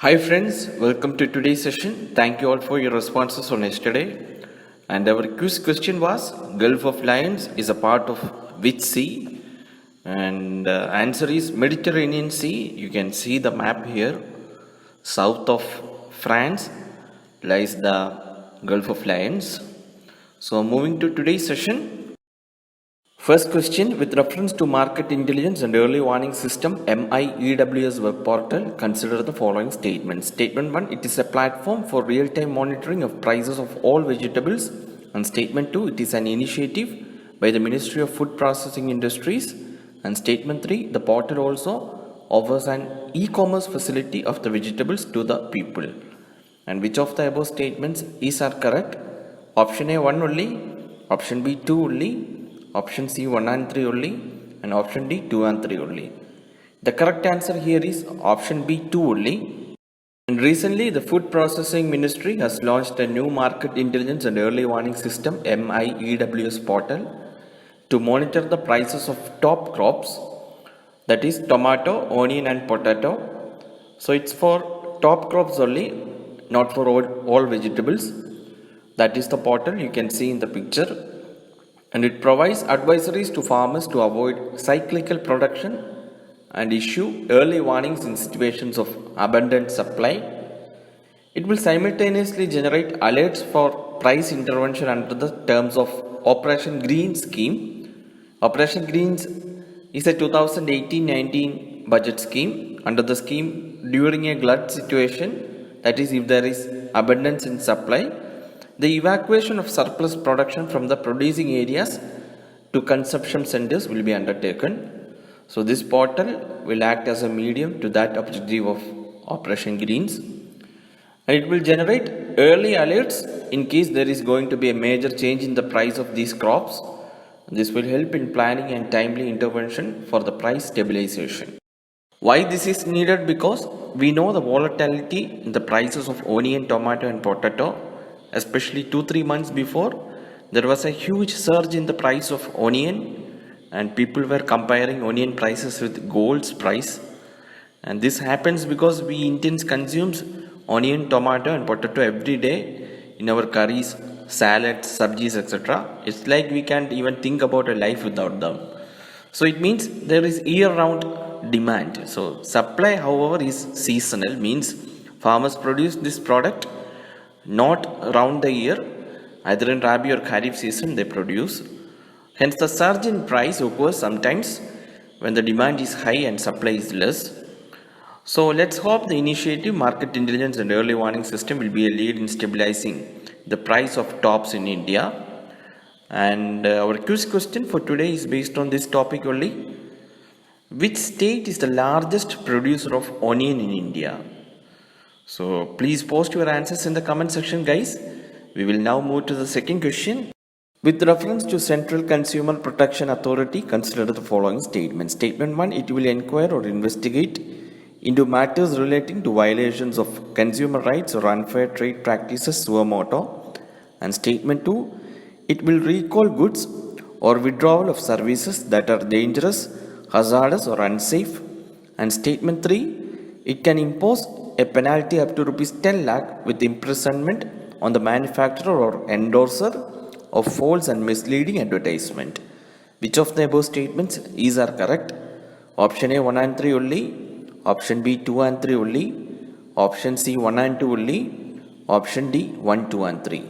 Hi friends, welcome to today's session. Thank you all for your responses on yesterday. And our quiz question was Gulf of Lions is a part of which sea? And answer is Mediterranean Sea. You can see the map here. South of France lies the Gulf of Lions. So moving to today's session. First question, with reference to market intelligence and early warning system MIEWS web portal, consider the following statements. Statement 1, it is a platform for real-time monitoring of prices of all vegetables. And statement 2, it is an initiative by the Ministry of Food Processing Industries. And statement 3, the portal also offers an e-commerce facility of the vegetables to the people. And which of the above statements are correct? Option A 1 only, option B 2 only, option C 1 and 3 only, and option D 2 and 3 only. The correct answer here is option B 2 only. And recently the Food Processing Ministry has launched a new market intelligence and early warning system MIEWS portal to monitor the prices of top crops, that is tomato, onion and potato. So it's for top crops only, not for all vegetables. That is the portal you can see in the picture. And it provides advisories to farmers to avoid cyclical production and issue early warnings in situations of abundant supply. It will simultaneously generate alerts for price intervention under the terms of Operation Green scheme. Operation Greens is a 2018-19 budget scheme. Under the scheme, during a glut situation, that is if there is abundance in supply, the evacuation of surplus production from the producing areas to consumption centers will be undertaken. So this portal will act as a medium to that objective of Operation Greens. And it will generate early alerts in case there is going to be a major change in the price of these crops. This will help in planning and timely intervention for the price stabilization. Why this is needed? Because we know the volatility in the prices of onion, tomato and potato. Especially 2-3 months before, there was a huge surge in the price of onion and people were comparing onion prices with gold's price. And this happens because we Indians consumes onion, tomato and potato every day in our curries, salads, sabjis, etc. It's like we can't even think about a life without them. So it means there is year-round demand. So supply, however, is seasonal, means farmers produce this product not around the year, either in Rabi or Kharif season they produce. Hence the surge in price occurs sometimes when the demand is high and supply is less. So let's hope the initiative market intelligence and early warning system will be a lead in stabilizing the price of tops in India. And our quiz question for today is based on this topic only. Which state is the largest producer of onion in India? So please post your answers in the comment section, guys. We will now move to the second question. With reference to Central Consumer Protection Authority, consider the following statements. Statement 1, it will inquire or investigate into matters relating to violations of consumer rights or unfair trade practices suo moto. And statement 2, it will recall goods or withdrawal of services that are dangerous, hazardous or unsafe. And statement 3, it can impose a penalty up to Rs 10 lakh with imprisonment on the manufacturer or endorser of false and misleading advertisement. Which of the above statements are correct? Option A 1 and 3 only, option B 2 and 3 only, option C 1 and 2 only, option D 1, 2 and 3.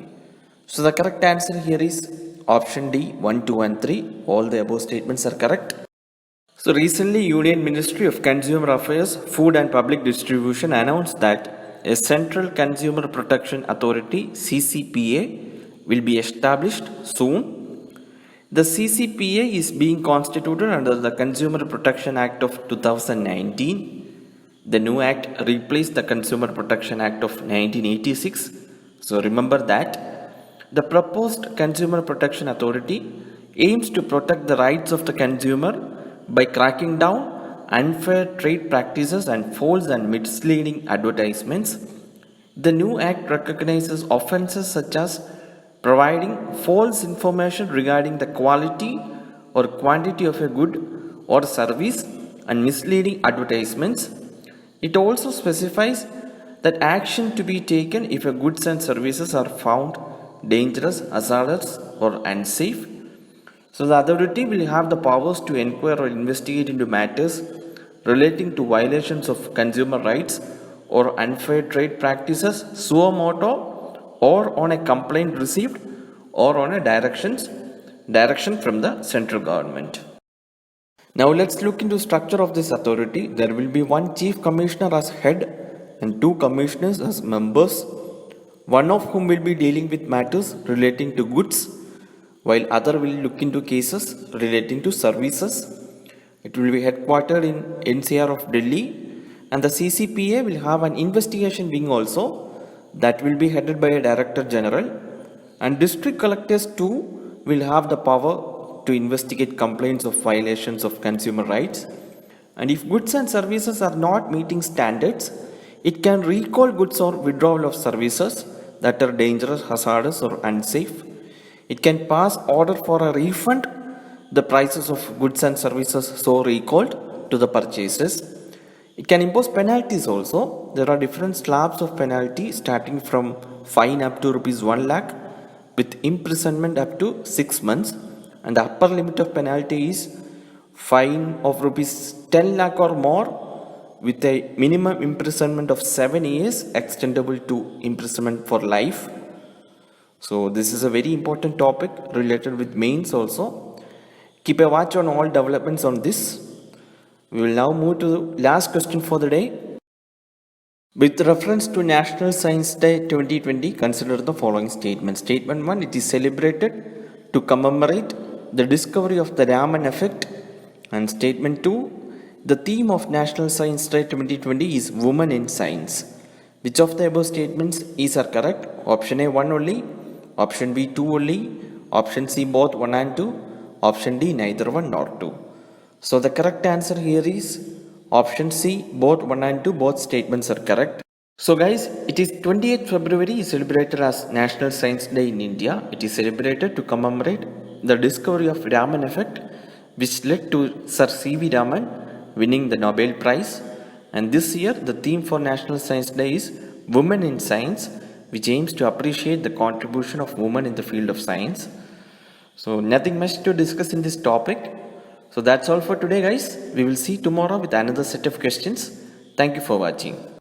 So the correct answer here is option D 1, 2 and 3. All the above statements are correct. So recently, Union Ministry of Consumer Affairs, Food and Public Distribution announced that a Central Consumer Protection Authority (CCPA) will be established soon. The CCPA is being constituted under the Consumer Protection Act of 2019. The new act replaced the Consumer Protection Act of 1986. So remember that. The proposed Consumer Protection Authority aims to protect the rights of the consumer by cracking down unfair trade practices and false and misleading advertisements. The new act recognizes offenses such as providing false information regarding the quality or quantity of a good or service and misleading advertisements. It also specifies that action to be taken if a goods and services are found dangerous, hazardous or unsafe. So the authority will have the powers to inquire or investigate into matters relating to violations of consumer rights or unfair trade practices suo moto, or on a complaint received, or on a direction from the central government. Now let's look into structure of this authority. There will be one chief commissioner as head and two commissioners as members, one of whom will be dealing with matters relating to goods, while other will look into cases relating to services. It will be headquartered in NCR of Delhi, and the CCPA will have an investigation wing also that will be headed by a Director General, and district collectors too will have the power to investigate complaints of violations of consumer rights. And if goods and services are not meeting standards, it can recall goods or withdrawal of services that are dangerous, hazardous or unsafe. It can pass order for a refund the prices of goods and services so recalled to the purchasers. It can impose penalties also. There are different slabs of penalty starting from fine up to rupees 1 lakh with imprisonment up to 6 months, and the upper limit of penalty is fine of rupees 10 lakh or more with a minimum imprisonment of 7 years extendable to imprisonment for life. So this is a very important topic related with mains also. Keep a watch on all developments on this. We will now move to the last question for the day. With reference to National Science Day 2020, consider the following statements. Statement 1, it is celebrated to commemorate the discovery of the Raman effect. And statement 2, the theme of National Science Day 2020 is Women in Science. Which of the above statements are correct? Option A 1 only, option B 2 only, option C both 1 and 2, option D neither 1 nor 2. So the correct answer here is option C, both 1 and 2, both statements are correct. So guys, it is 28th February is celebrated as National Science Day in India. It is celebrated to commemorate the discovery of Raman effect, which led to Sir C.V. Raman winning the Nobel Prize. And this year the theme for National Science Day is Women in Science, which aims to appreciate the contribution of women in the field of science. So nothing much to discuss in this topic. So that's all for today guys. We will see tomorrow with another set of questions. Thank you for watching.